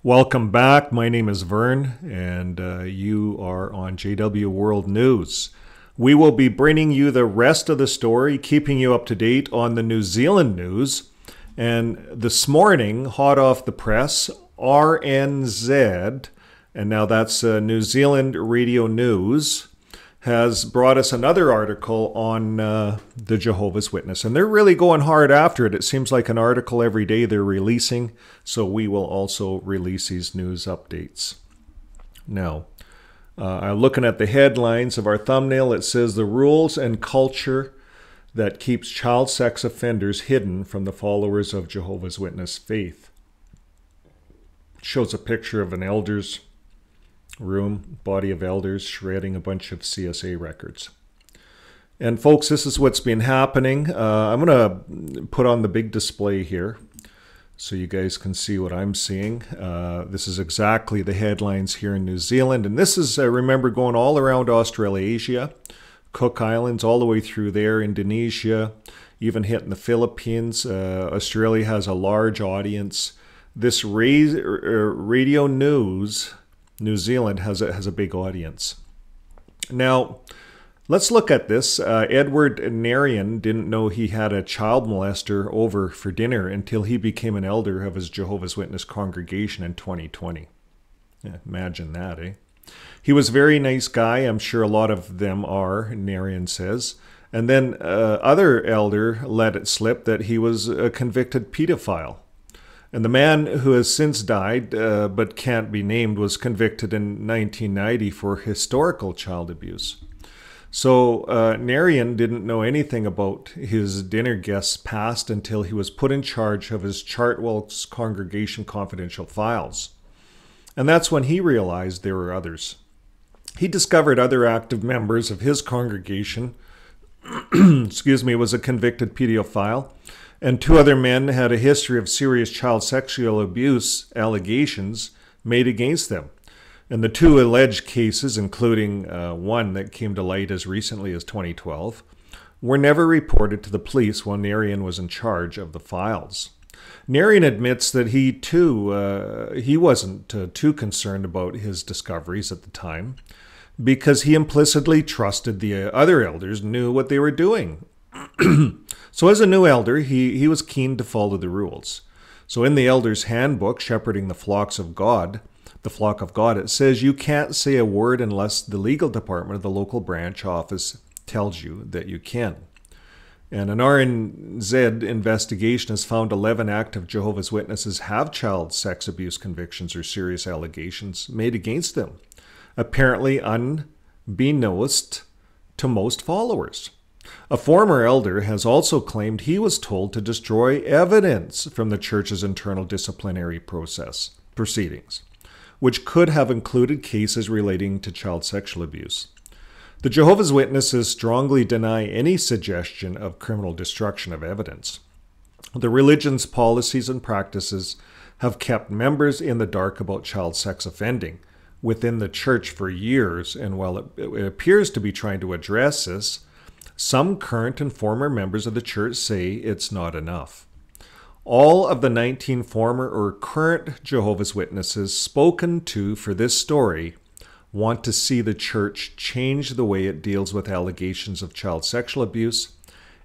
Welcome back. My name is Vern, and you are on JW World News. We will be bringing you the rest of the story, keeping you up to date on the New Zealand news. And this morning, hot off the press, RNZ, and now that's New Zealand Radio News, has brought us another article on the Jehovah's Witness. And they're really going hard after it. It seems like an article every day they're releasing. So we will also release these news updates. Now, looking at the headlines of our thumbnail, it says the rules and culture that keeps child sex offenders hidden from the followers of Jehovah's Witness faith. It shows a picture of an elder's room, body of elders shredding a bunch of CSA records. And folks, this is what's been happening. I'm going to put on the big display here so you guys can see what I'm seeing. This is exactly the headlines here in New Zealand. And this is, remember, going all around Australasia, Cook Islands, all the way through there, Indonesia, even hitting the Philippines. Australia has a large audience. This radio news, New Zealand has a big audience. Now, let's look at this. Edward Narian didn't know he had a child molester over for dinner until he became an elder of his Jehovah's Witness congregation in 2020. Yeah, imagine that, eh? He was a very nice guy. I'm sure a lot of them are, Narian says. And then other elder let it slip that he was a convicted pedophile. And the man who has since died, but can't be named, was convicted in 1990 for historical child abuse. So Narian didn't know anything about his dinner guest's past until he was put in charge of his Chartwell's congregation confidential files. And that's when he realized there were others. He discovered other active members of his congregation, was a convicted pedophile, and two other men had a history of serious child sexual abuse allegations made against them. And the two alleged cases, including one that came to light as recently as 2012, were never reported to the police when Narian was in charge of the files. Narian admits that he wasn't too concerned about his discoveries at the time because he implicitly trusted the other elders knew what they were doing. So as a new elder, he was keen to follow the rules. So in the elder's handbook, Shepherding the Flock of God, it says you can't say a word unless the legal department of the local branch office tells you that you can. And an RNZ investigation has found 11 active Jehovah's Witnesses have child sex abuse convictions or serious allegations made against them, apparently unbeknownst to most followers. A former elder has also claimed he was told to destroy evidence from the church's internal disciplinary proceedings, which could have included cases relating to child sexual abuse. The Jehovah's Witnesses strongly deny any suggestion of criminal destruction of evidence. The religion's policies and practices have kept members in the dark about child sex offending within the church for years, and while it appears to be trying to address this, some current and former members of the church say it's not enough. All of the 19 former or current Jehovah's Witnesses spoken to for this story want to see the church change the way it deals with allegations of child sexual abuse,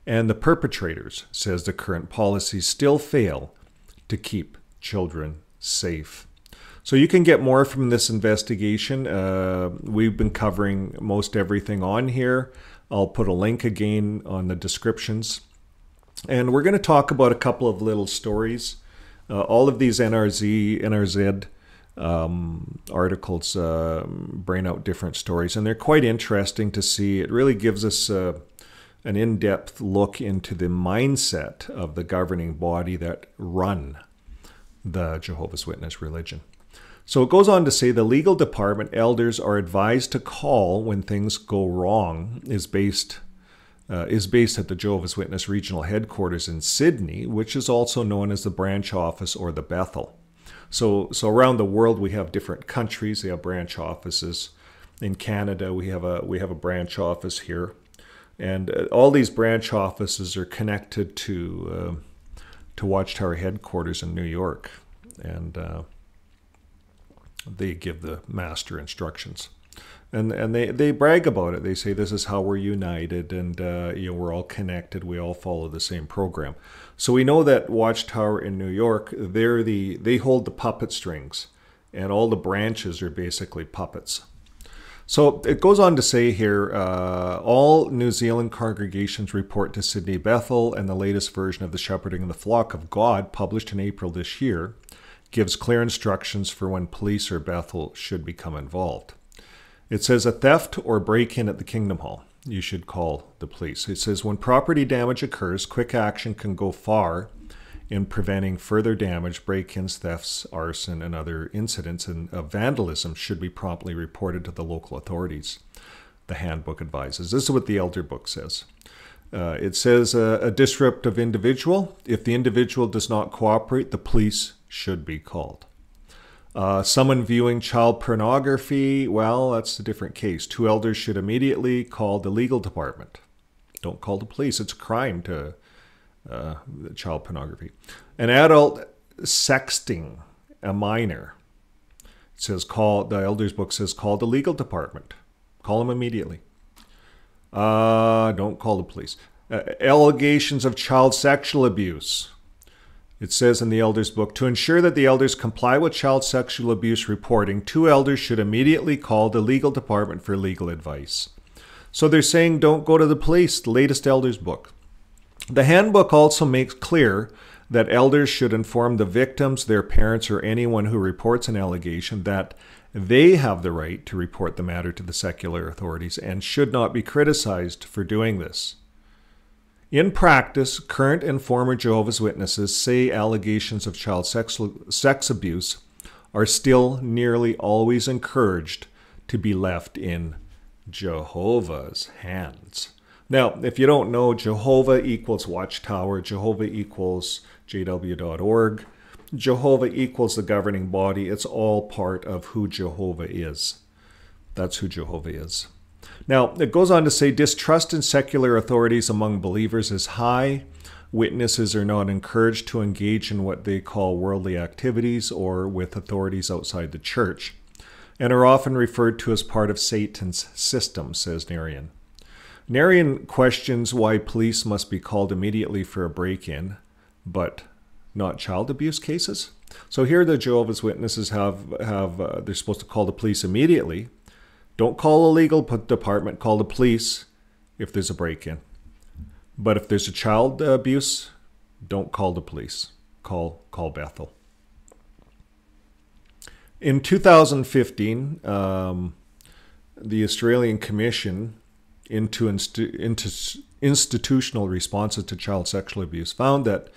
and the perpetrators, says the current policies, still fail to keep children safe. So you can get more from this investigation. We've been covering most everything on here. I'll put a link again on the descriptions. And we're going to talk about a couple of little stories. All of these NRZ articles bring out different stories, and they're quite interesting to see. It really gives us an in-depth look into the mindset of the governing body that run the Jehovah's Witness religion. So it goes on to say the legal department elders are advised to call when things go wrong is based at the Jehovah's Witness regional headquarters in Sydney, which is also known as the branch office or the Bethel. So around the world we have different countries. They have branch offices. In Canada we have a branch office here, and all these branch offices are connected to Watchtower headquarters in New York, and They give the master instructions. And they brag about it. They say this is how we're united, and we're all connected. We all follow the same program. So we know that Watchtower in New York, they hold the puppet strings, and all the branches are basically puppets. So it goes on to say here, all New Zealand congregations report to Sydney Bethel, and the latest version of the Shepherding of the Flock of God, published in April this year, gives clear instructions for when police or Bethel should become involved. It says a theft or break-in at the Kingdom Hall, you should call the police. It says when property damage occurs, quick action can go far in preventing further damage. Break-ins, thefts, arson, and other incidents of vandalism should be promptly reported to the local authorities, the handbook advises. This is what the Elder Book says. It says a disruptive individual. If the individual does not cooperate, the police should be called. Someone viewing child pornography, well, that's a different case. 2 elders should immediately call the legal department. Don't call the police. It's a crime to child pornography. An adult sexting a minor. It says the Elders Book says call the legal department. Call them immediately. Don't call the police. Allegations of child sexual abuse. It says in the Elders Book, to ensure that the elders comply with child sexual abuse reporting, 2 elders should immediately call the legal department for legal advice. So they're saying don't go to the police, the latest Elders Book. The handbook also makes clear that elders should inform the victims, their parents, or anyone who reports an allegation that they have the right to report the matter to the secular authorities and should not be criticized for doing this. In practice, current and former Jehovah's Witnesses say allegations of child sex abuse are still nearly always encouraged to be left in Jehovah's hands. Now, if you don't know, Jehovah equals Watchtower, Jehovah equals jw.org, Jehovah equals the governing body. It's all part of who Jehovah is. That's who Jehovah is. Now, it goes on to say distrust in secular authorities among believers is high. Witnesses are not encouraged to engage in what they call worldly activities or with authorities outside the church, and are often referred to as part of Satan's system, says Narian. Narian questions why police must be called immediately for a break-in, but not child abuse cases. So here the Jehovah's Witnesses they're supposed to call the police immediately. Don't call a legal department, call the police if there's a break-in. But if there's a child abuse, don't call the police. Call Bethel. In 2015, the Australian Commission into institutional responses to child sexual abuse found that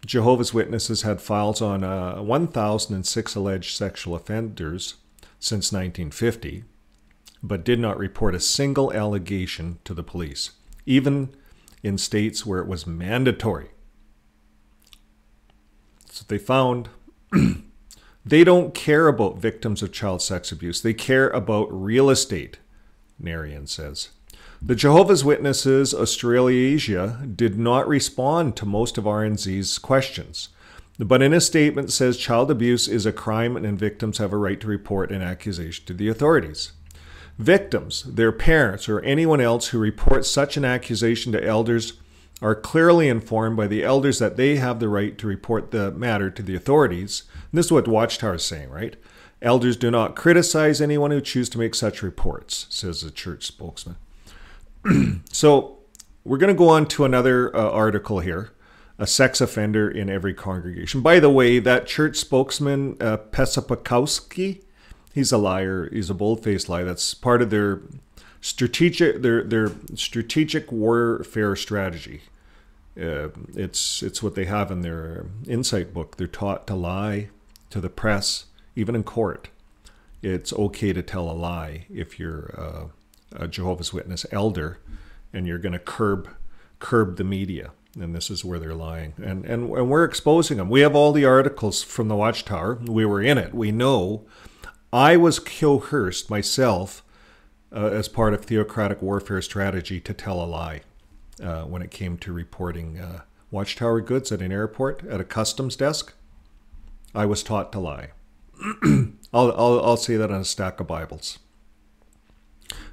Jehovah's Witnesses had files on 1,006 alleged sexual offenders since 1950, but did not report a single allegation to the police, even in states where it was mandatory. So they found they don't care about victims of child sex abuse. They care about real estate, Narian says. The Jehovah's Witnesses Australasia did not respond to most of RNZ's questions, but in a statement says child abuse is a crime and victims have a right to report an accusation to the authorities. Victims, their parents, or anyone else who reports such an accusation to elders are clearly informed by the elders that they have the right to report the matter to the authorities. And this is what Watchtower is saying, right? Elders do not criticize anyone who chooses to make such reports, says the church spokesman. So we're going to go on to another article here, a sex offender in every congregation. By the way, that church spokesman, Pesapakowski, he's a liar. He's a bold-faced lie. That's part of their strategic warfare strategy. It's what they have in their insight book. They're taught to lie to the press, even in court. It's okay to tell a lie if you're a Jehovah's Witness elder and you're going to curb the media. And this is where they're lying. And we're exposing them. We have all the articles from the Watchtower. We were in it. We know. I was coerced myself as part of theocratic warfare strategy to tell a lie when it came to reporting Watchtower goods at an airport, at a customs desk. I was taught to lie. I'll say that on a stack of Bibles.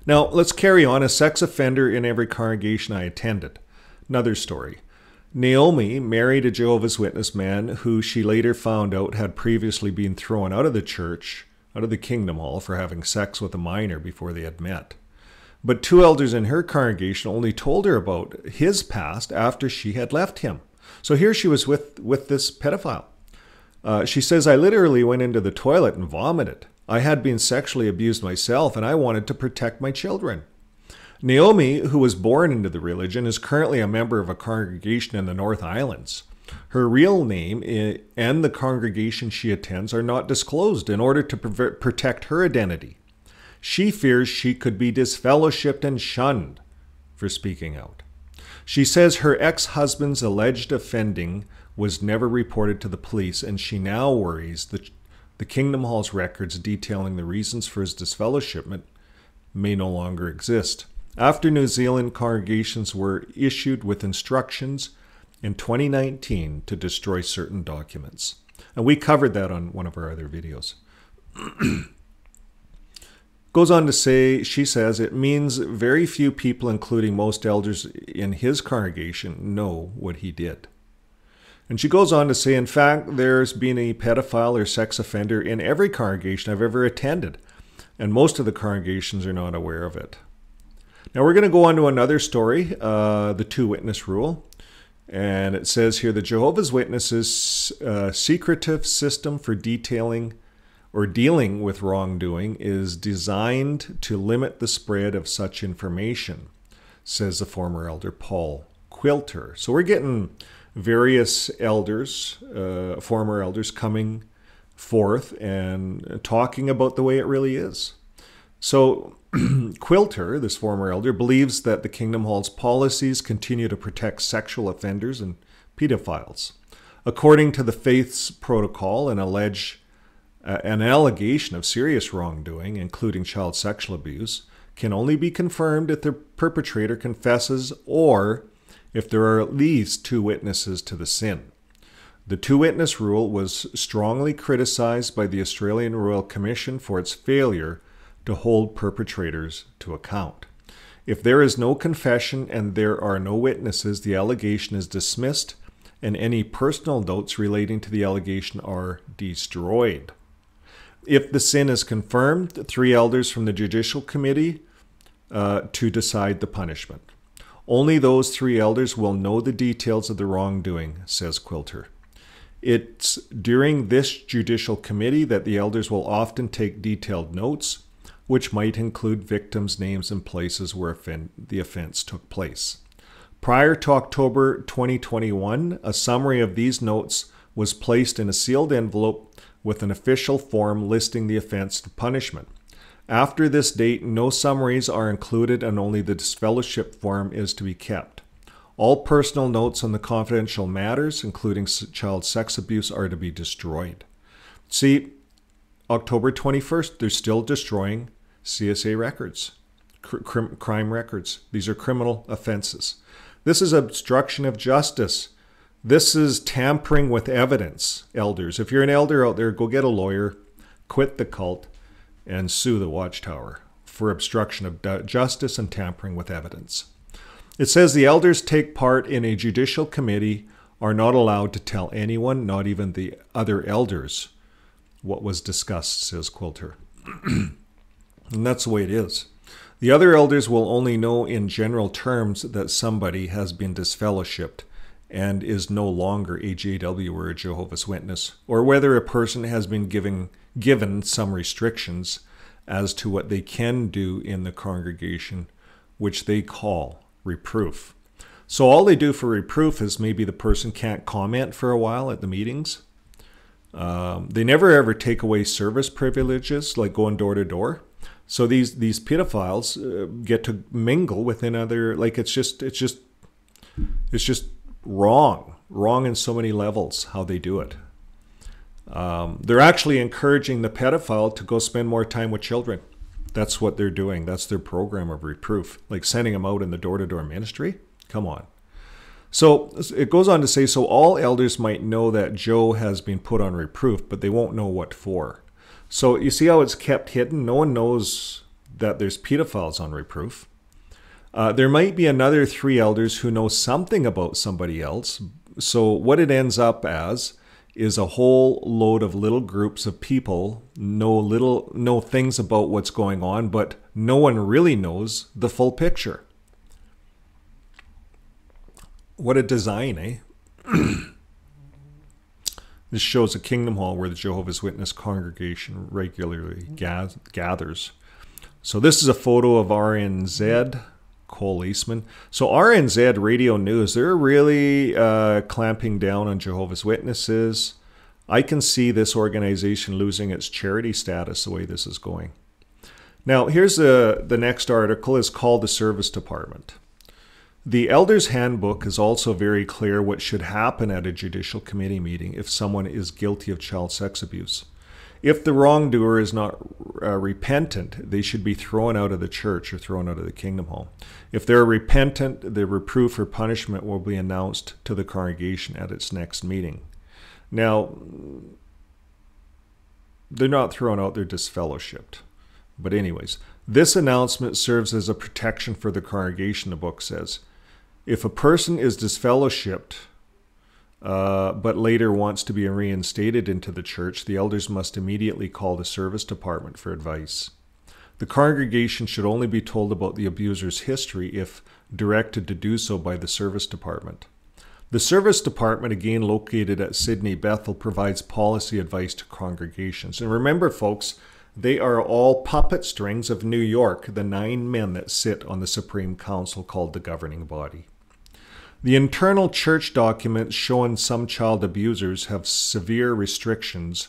Now, let's carry on. A sex offender in every congregation I attended. Another story. Naomi married a Jehovah's Witness man who she later found out had previously been thrown out of the church, out of the Kingdom Hall, for having sex with a minor before they had met. But 2 elders in her congregation only told her about his past after she had left him. So here she was with this pedophile. She says, I literally went into the toilet and vomited. I had been sexually abused myself, and I wanted to protect my children. Naomi, who was born into the religion, is currently a member of a congregation in the North Islands. Her real name and the congregation she attends are not disclosed in order to protect her identity. She fears she could be disfellowshipped and shunned for speaking out. She says her ex-husband's alleged offending was never reported to the police, and she now worries that the Kingdom Hall's records detailing the reasons for his disfellowshipment may no longer exist. After New Zealand congregations were issued with instructions in 2019 to destroy certain documents. And we covered that on one of our other videos. Goes on to say, she says, it means very few people, including most elders in his congregation, know what he did. And she goes on to say, in fact, there's been a pedophile or sex offender in every congregation I've ever attended, and most of the congregations are not aware of it. Now we're going to go on to another story, the 2-witness rule. And it says here, the Jehovah's Witnesses' secretive system for detailing or dealing with wrongdoing is designed to limit the spread of such information, says the former elder Paul Quilter. So we're getting various elders, former elders, coming forth and talking about the way it really is. So Quilter, this former elder, believes that the Kingdom Hall's policies continue to protect sexual offenders and pedophiles. According to the faith's protocol, an allegation of serious wrongdoing, including child sexual abuse, can only be confirmed if the perpetrator confesses or if there are at least 2 witnesses to the sin. The 2-witness rule was strongly criticized by the Australian Royal Commission for its failure to hold perpetrators to account. If there is no confession and there are no witnesses, the allegation is dismissed and any personal notes relating to the allegation are destroyed. If the sin is confirmed, 3 elders from the Judicial Committee to decide the punishment. Only those 3 elders will know the details of the wrongdoing, says Quilter. It's during this Judicial Committee that the elders will often take detailed notes, which might include victims' names and places where the offense took place. Prior to October 2021, a summary of these notes was placed in a sealed envelope with an official form listing the offense and punishment. After this date, no summaries are included and only the disfellowship form is to be kept. All personal notes on the confidential matters, including child sex abuse, are to be destroyed. See, October 21st, they're still destroying CSA records, crime records. These are criminal offenses. This is obstruction of justice. This is tampering with evidence, elders. If you're an elder out there, go get a lawyer, quit the cult, and sue the Watchtower for obstruction of justice and tampering with evidence. It says the elders take part in a judicial committee are not allowed to tell anyone, not even the other elders, what was discussed, says Quilter. And that's the way it is. The other elders will only know in general terms that somebody has been disfellowshipped and is no longer a JW or a Jehovah's Witness, or whether a person has been given some restrictions as to what they can do in the congregation, which they call reproof. So all they do for reproof is maybe the person can't comment for a while at the meetings. They never ever take away service privileges like going door to door. So these pedophiles get to mingle within other, like it's just wrong in so many levels how they do it. They're actually encouraging the pedophile to go spend more time with children. That's what they're doing. That's their program of reproof, like sending them out in the door-to-door ministry. Come on. So it goes on to say, so all elders might know that Joe has been put on reproof, but they won't know what for. So you see how it's kept hidden? No one knows that there's pedophiles on reproof. There might be another 3 elders who know something about somebody else. So what it ends up as is a whole load of little groups of people know things about what's going on, but no one really knows the full picture. What a design, eh? This shows a kingdom hall where the Jehovah's Witness congregation regularly gathers. So this is a photo of RNZ, Cole Eastman. So RNZ Radio News, they're really clamping down on Jehovah's Witnesses. I can see this organization losing its charity status the way this is going. Now, here's the next article is called the Service Department. The Elder's Handbook is also very clear what should happen at a judicial committee meeting if someone is guilty of child sex abuse. If the wrongdoer is not repentant, they should be thrown out of the church or thrown out of the kingdom hall. If they're repentant, the reproof or punishment will be announced to the congregation at its next meeting. Now, they're not thrown out, they're disfellowshipped. But anyways, this announcement serves as a protection for the congregation, the book says. If a person is disfellowshipped, but later wants to be reinstated into the church, the elders must immediately call the service department for advice. The congregation should only be told about the abuser's history if directed to do so by the service department. The service department, again located at Sydney Bethel, provides policy advice to congregations. And remember, folks, they are all puppet strings of New York, the 9 men that sit on the Supreme Council called the governing body. The internal church documents showing some child abusers have severe restrictions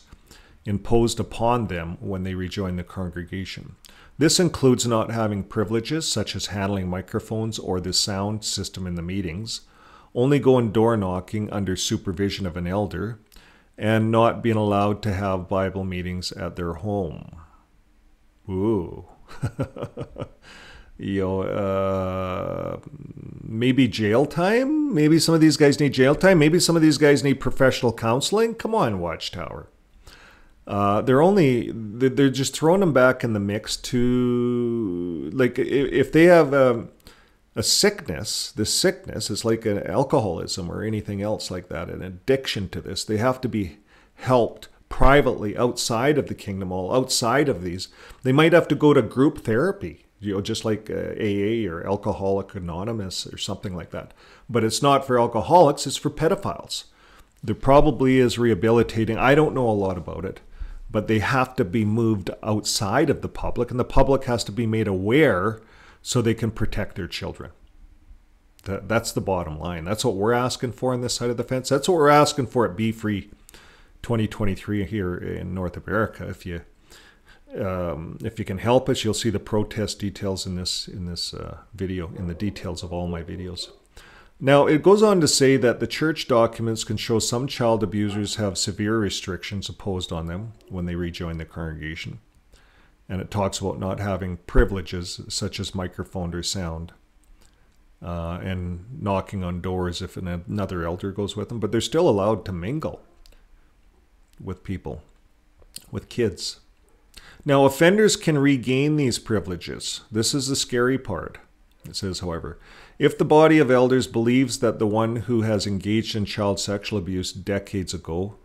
imposed upon them when they rejoin the congregation. This includes not having privileges such as handling microphones or the sound system in the meetings, only going door knocking under supervision of an elder, and not being allowed to have Bible meetings at their home. Ooh. Maybe jail time? Maybe some of these guys need jail time? Maybe some of these guys need professional counseling? Come on, Watchtower. They're just throwing them back in the mix to, like, if they have a sickness, this sickness is like an alcoholism or anything else like that, an addiction to this. They have to be helped privately outside of the kingdom hall, outside of these. They might have to go to group therapy, just like AA or Alcoholic Anonymous or something like that. But it's not for alcoholics, it's for pedophiles. There probably is rehabilitating. I don't know a lot about it, but they have to be moved outside of the public, and the public has to be made aware so they can protect their children. That's the bottom line. That's what we're asking for on this side of the fence. That's what we're asking for at Be Free 2023 here in North America. If you can help us, you'll see the protest details in this video, in the details of all my videos. Now, it goes on to say that the church documents can show some child abusers have severe restrictions imposed on them when they rejoin the congregation. And it talks about not having privileges such as microphone or sound, and knocking on doors if another elder goes with them. But they're still allowed to mingle with people, with kids. Now, offenders can regain these privileges. This is the scary part. It says, however, if the body of elders believes that the one who has engaged in child sexual abuse decades ago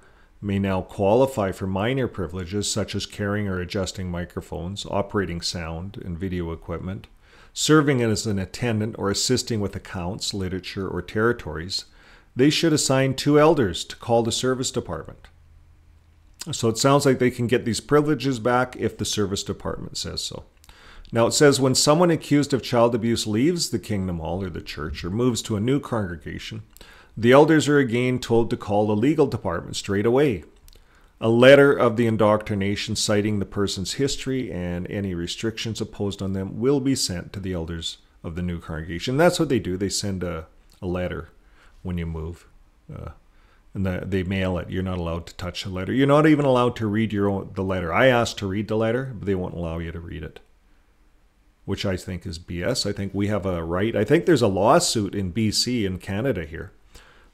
may now qualify for minor privileges such as carrying or adjusting microphones, operating sound and video equipment, serving as an attendant or assisting with accounts, literature, or territories, they should assign 2 elders to call the service department. So it sounds like they can get these privileges back if the service department says so. Now it says when someone accused of child abuse leaves the kingdom hall or the church or moves to a new congregation, the elders are again told to call the legal department straight away. A letter of the indoctrination citing the person's history and any restrictions imposed on them will be sent to the elders of the new congregation. That's what they do. They send a letter when you move. And they mail it. You're not allowed to touch the letter. You're not even allowed to read the letter. I asked to read the letter, but they won't allow you to read it, which I think is BS. I think we have a right. I think there's a lawsuit in BC in Canada here.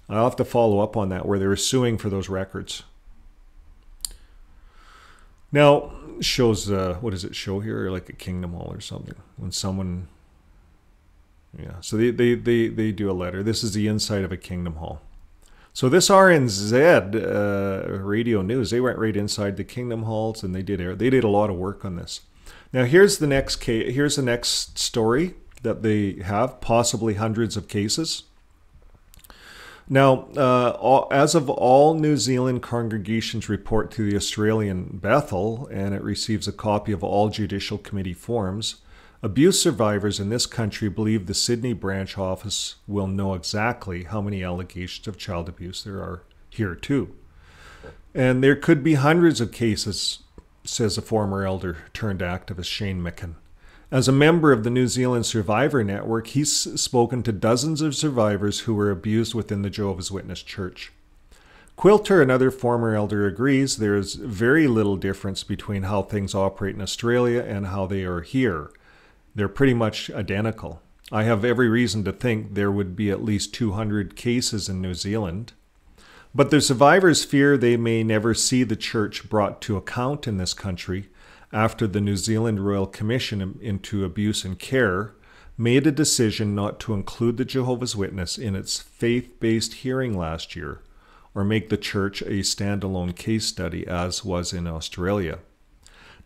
I'll have to follow up on that, where they're suing for those records. Now, shows, what does it show here? Like a Kingdom Hall or something. When someone, yeah, so they do a letter. This is the inside of a Kingdom Hall. So this RNZ radio news, they went right inside the Kingdom Halls and they did a lot of work on this. Now here's the next case, here's the next story that they have, possibly hundreds of cases. Now, as of all New Zealand congregations report to the Australian Bethel, and it receives a copy of all Judicial Committee forms, abuse survivors in this country believe the Sydney branch office will know exactly how many allegations of child abuse there are here too. And there could be hundreds of cases, says a former elder turned activist Shane Micken. As a member of the New Zealand Survivor Network, he's spoken to dozens of survivors who were abused within the Jehovah's Witness Church. Quilter, another former elder, agrees there is very little difference between how things operate in Australia and how they are here. They're pretty much identical. I have every reason to think there would be at least 200 cases in New Zealand. But the survivors fear they may never see the church brought to account in this country after the New Zealand Royal Commission into Abuse and Care made a decision not to include the Jehovah's Witness in its faith-based hearing last year, or make the church a standalone case study as was in Australia.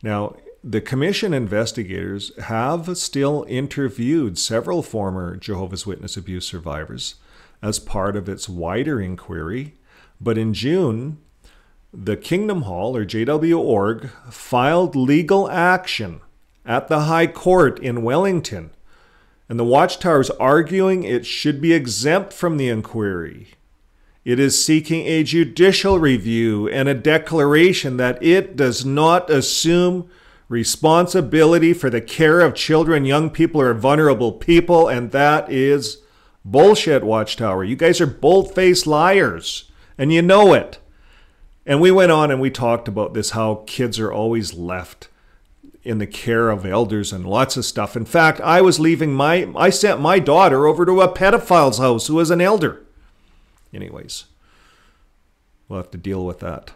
Now, the Commission investigators have still interviewed several former Jehovah's Witness abuse survivors as part of its wider inquiry, but in June, the Kingdom Hall, or JW.org, filed legal action at the High Court in Wellington, and the Watchtower is arguing it should be exempt from the inquiry. It is seeking a judicial review and a declaration that it does not assume responsibility for the care of children, young people, or vulnerable people, and that is bullshit, Watchtower. You guys are bold-faced liars, and you know it. And we went on and we talked about this, how kids are always left in the care of elders and lots of stuff. In fact, I sent my daughter over to a pedophile's house who was an elder. Anyways, we'll have to deal with that.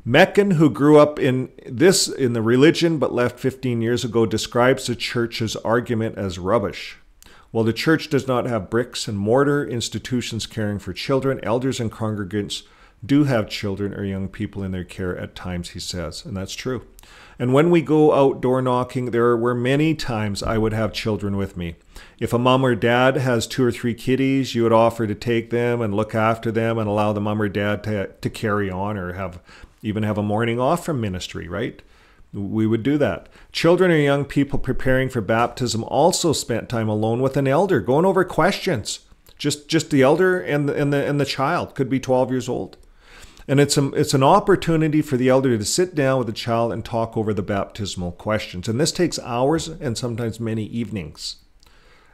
Mecken, who grew up in the religion but left 15 years ago, describes the church's argument as rubbish. While the church does not have bricks and mortar institutions caring for children, elders and congregants do have children or young people in their care at times, he says, and that's true. And when we go outdoor knocking, there were many times I would have children with me. If a mom or dad has 2 or 3 kiddies, you would offer to take them and look after them and allow the mom or dad to carry on, or even have a morning off from ministry, right? We would do that. Children or young people preparing for baptism also spent time alone with an elder, going over questions. Just the elder and the child, could be 12 years old. And it's an opportunity for the elder to sit down with the child and talk over the baptismal questions. And this takes hours and sometimes many evenings.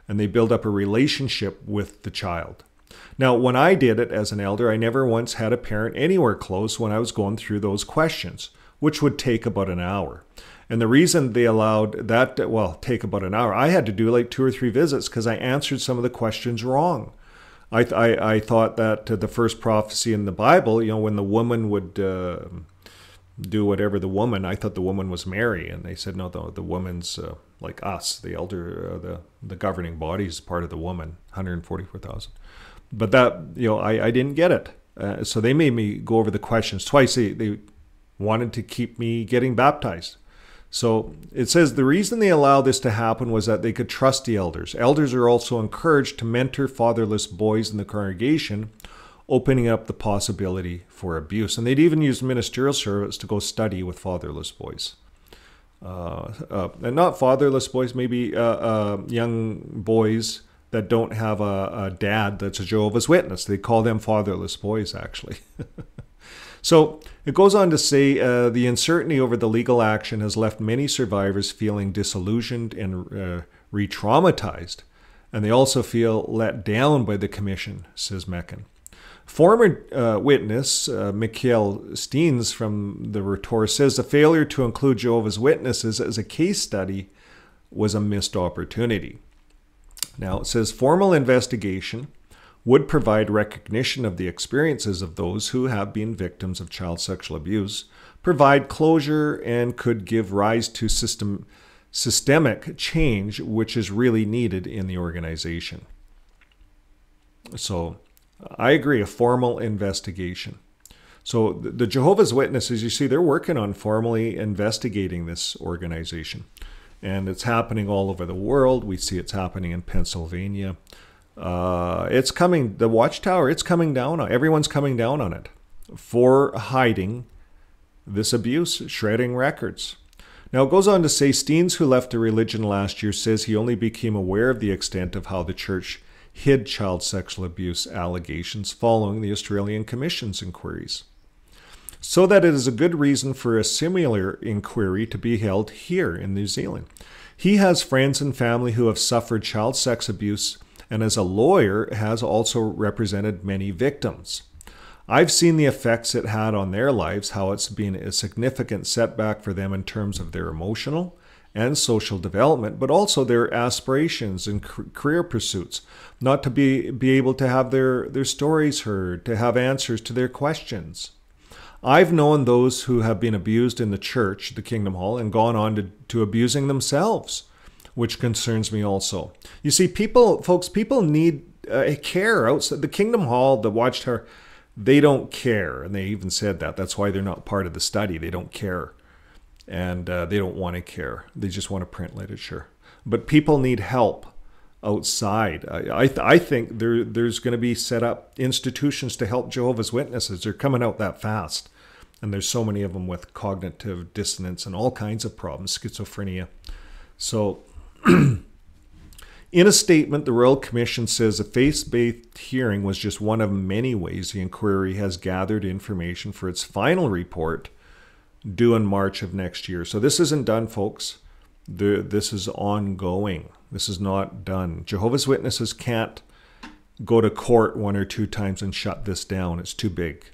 And they build up a relationship with the child. Now, when I did it as an elder, I never once had a parent anywhere close when I was going through those questions, which would take about an hour. And the reason they allowed that, take about an hour, I had to do like 2 or 3 visits because I answered some of the questions wrong. I thought that the first prophecy in the Bible, when the woman would do whatever the woman, I thought the woman was Mary. And they said, no, the woman's like us, the elder, the governing body is part of the woman, 144,000. But that, I didn't get it. So they made me go over the questions twice. They wanted to keep me getting baptized. So it says the reason they allowed this to happen was that they could trust the elders. Elders are also encouraged to mentor fatherless boys in the congregation, opening up the possibility for abuse. And they'd even use ministerial service to go study with fatherless boys. And not fatherless boys, maybe young boys that don't have a dad that's a Jehovah's Witness. They call them fatherless boys, actually. So it goes on to say the uncertainty over the legal action has left many survivors feeling disillusioned and re-traumatized. And they also feel let down by the commission, says Mecken. Former witness Mikhail Steens from the Retort says the failure to include Jehovah's Witnesses as a case study was a missed opportunity. Now it says formal investigation would provide recognition of the experiences of those who have been victims of child sexual abuse, provide closure, and could give rise to systemic change, which is really needed in the organization. So I agree, a formal investigation. So the Jehovah's Witnesses, you see, they're working on formally investigating this organization. And it's happening all over the world. We see it's happening in Pennsylvania. It's coming, the Watchtower, it's coming down on, everyone's coming down on it for hiding this abuse, shredding records. Now it goes on to say, Steens, who left the religion last year, says he only became aware of the extent of how the church hid child sexual abuse allegations following the Australian Commission's inquiries, so that it is a good reason for a similar inquiry to be held here in New Zealand. He has friends and family who have suffered child sex abuse, and as a lawyer has also represented many victims. I've seen the effects it had on their lives, how it's been a significant setback for them in terms of their emotional and social development, but also their aspirations and career pursuits, not to be able to have their stories heard, to have answers to their questions. I've known those who have been abused in the church, the Kingdom Hall, and gone on to abusing themselves, which concerns me also. You see, people need care outside the Kingdom Hall, the Watchtower. They don't care, and they even said that. That's why they're not part of the study. They don't care, and they don't want to care. They just want to print literature. But people need help outside. I think there's going to be set up institutions to help Jehovah's Witnesses. They're coming out that fast, and there's so many of them with cognitive dissonance and all kinds of problems, schizophrenia. So in a statement, the Royal Commission says a faith-based hearing was just one of many ways the inquiry has gathered information for its final report due in March of next year. So this isn't done, folks. This is ongoing. This is not done. Jehovah's Witnesses can't go to court one or two times and shut this down. It's too big.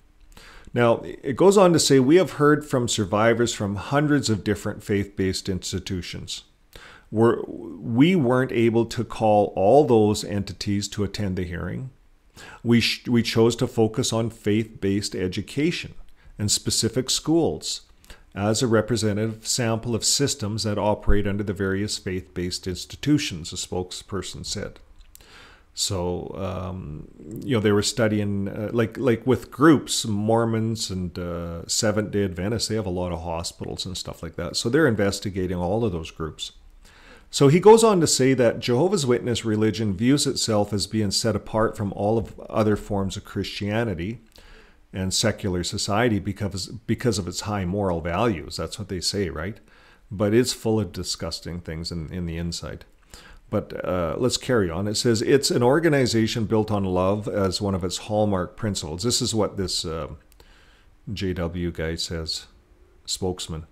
Now, it goes on to say, we have heard from survivors from hundreds of different faith-based institutions. We weren't able to call all those entities to attend the hearing. We chose to focus on faith-based education and specific schools as a representative sample of systems that operate under the various faith-based institutions, a spokesperson said. So, they were studying, like with groups, Mormons and Seventh-day Adventists, they have a lot of hospitals and stuff like that. So they're investigating all of those groups. So he goes on to say that Jehovah's Witness religion views itself as being set apart from all of other forms of Christianity and secular society because of its high moral values. That's what they say, right? But it's full of disgusting things in the inside. But let's carry on. It says it's an organization built on love as one of its hallmark principles. This is what this JW guy says, spokesman.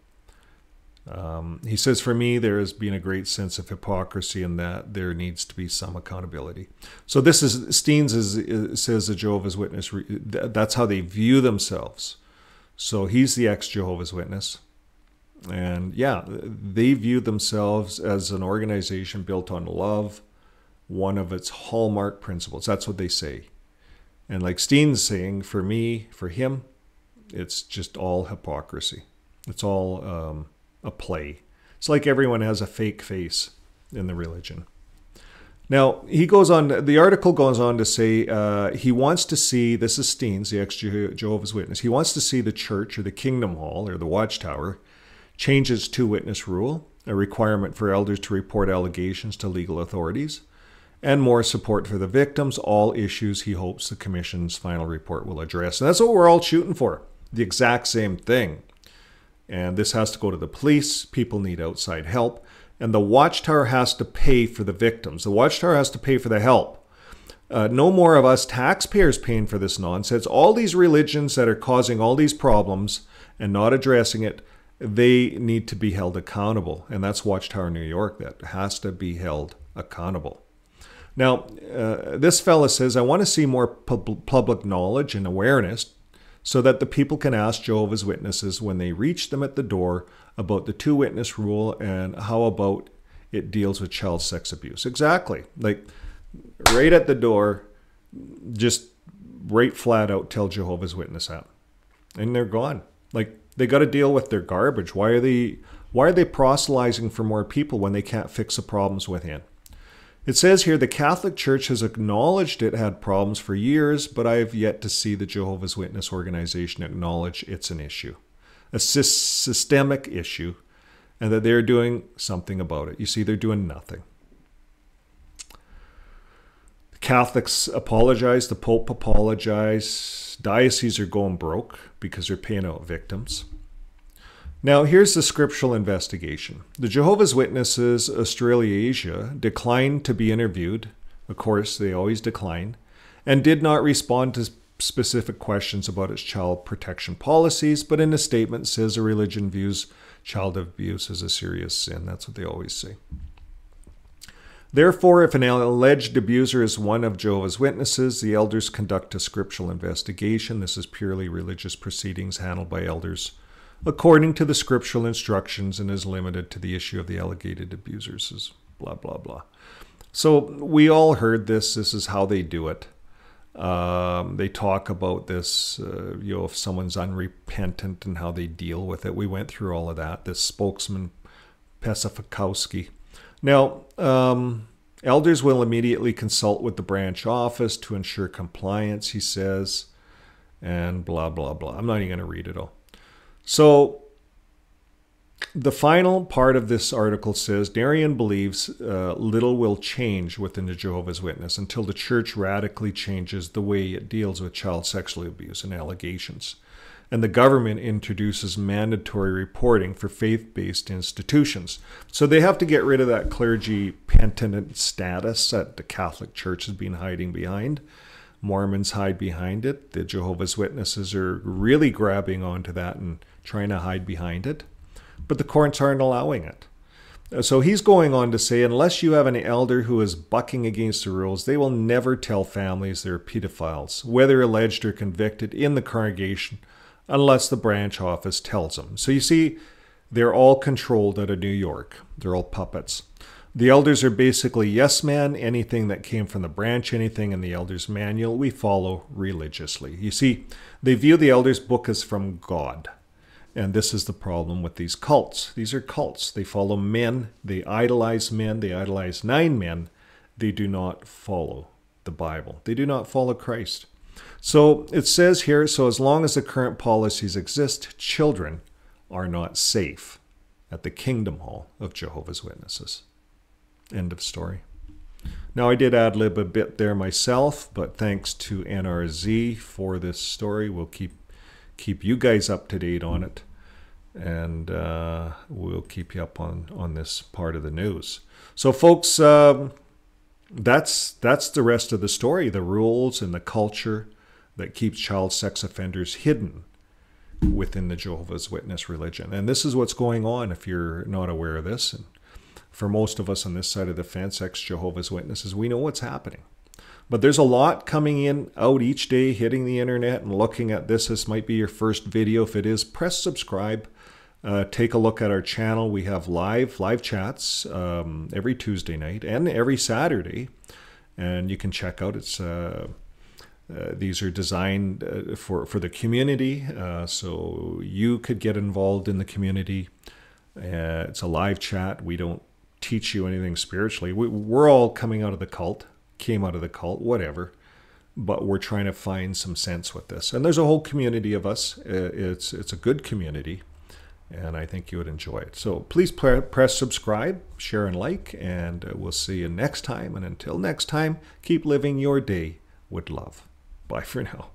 He says, for me, there has been a great sense of hypocrisy in that there needs to be some accountability. So this is, Steens says the Jehovah's Witness, that's how they view themselves. So he's the ex-Jehovah's Witness. And yeah, they view themselves as an organization built on love, one of its hallmark principles. That's what they say. And like Steens saying, for me, for him, it's just all hypocrisy. It's all a play. It's like everyone has a fake face in the religion. Now, he goes on, the article goes on to say he wants to see, this is Steens, the ex-Jehovah's Witness, he wants to see the church or the Kingdom Hall or the Watchtower change its two-witness rule, a requirement for elders to report allegations to legal authorities, and more support for the victims, all issues he hopes the Commission's final report will address. And that's what we're all shooting for, the exact same thing. And this has to go to the police. People need outside help. And the Watchtower has to pay for the victims. The Watchtower has to pay for the help. No more of us taxpayers paying for this nonsense. All these religions that are causing all these problems and not addressing it, they need to be held accountable. And that's Watchtower New York that has to be held accountable. Now, this fella says, I want to see more public knowledge and awareness so that the people can ask Jehovah's Witnesses when they reach them at the door about the two-witness rule and how about it deals with child sex abuse. Exactly. Like right at the door, just right flat out tell Jehovah's Witness that. And they're gone. Like, they got to deal with their garbage. Why are they proselytizing for more people when they can't fix the problems within? It says here, the Catholic Church has acknowledged it had problems for years, but I have yet to see the Jehovah's Witness organization acknowledge it's an issue, a systemic issue, and that they're doing something about it. You see, they're doing nothing. The Catholics apologize, the Pope apologized, dioceses are going broke because they're paying out victims. Now, here's the scriptural investigation. The Jehovah's Witnesses Australasia declined to be interviewed. Of course, they always decline, and did not respond to specific questions about its child protection policies, but in a statement says the religion views child abuse as a serious sin. That's what they always say. Therefore, if an alleged abuser is one of Jehovah's Witnesses, the elders conduct a scriptural investigation. This is purely religious proceedings handled by elders according to the scriptural instructions, and is limited to the issue of the alleged abusers, blah, blah, blah. So we all heard this. This is how they do it. They talk about this, if someone's unrepentant and how they deal with it. We went through all of that. This spokesman, Pesifikowski. Now, elders will immediately consult with the branch office to ensure compliance, he says, and blah, blah, blah. I'm not even going to read it all. So the final part of this article says, Darian believes little will change within the Jehovah's Witness until the church radically changes the way it deals with child sexual abuse and allegations, and the government introduces mandatory reporting for faith-based institutions. So they have to get rid of that clergy penitent status that the Catholic Church has been hiding behind. Mormons hide behind it. The Jehovah's Witnesses are really grabbing onto that and trying to hide behind it. But the courts aren't allowing it. So he's going on to say, unless you have an elder who is bucking against the rules, they will never tell families they're pedophiles, whether alleged or convicted, in the congregation, unless the branch office tells them. So you see, they're all controlled out of New York. They're all puppets. The elders are basically yes man. Anything that came from the branch, anything in the elders' manual, we follow religiously. You see, they view the elders' book as from God. And this is the problem with these cults. These are cults. They follow men. They idolize men. They idolize 9 men. They do not follow the Bible. They do not follow Christ. So it says here, so as long as the current policies exist, children are not safe at the Kingdom Hall of Jehovah's Witnesses. End of story. Now, I did ad-lib a bit there myself, but thanks to NRZ for this story. We'll keep you guys up to date on it, and we'll keep you up on this part of the news. So, folks, that's the rest of the story, the rules and the culture that keeps child sex offenders hidden within the Jehovah's Witness religion. And this is what's going on if you're not aware of this. And for most of us on this side of the fence, ex-Jehovah's Witnesses, we know what's happening. But there's a lot coming in out each day, hitting the internet and looking at this. This might be your first video. If it is, press subscribe. Take a look at our channel. We have live chats every Tuesday night and every Saturday. And you can check out. These are designed for the community. So you could get involved in the community. It's a live chat. We don't teach you anything spiritually. We're all coming out of the cult. Came out of the cult, whatever, but we're trying to find some sense with this. And there's a whole community of us. It's a good community, and I think you would enjoy it. So please press subscribe, share, and like, and we'll see you next time. And until next time, keep living your day with love. Bye for now.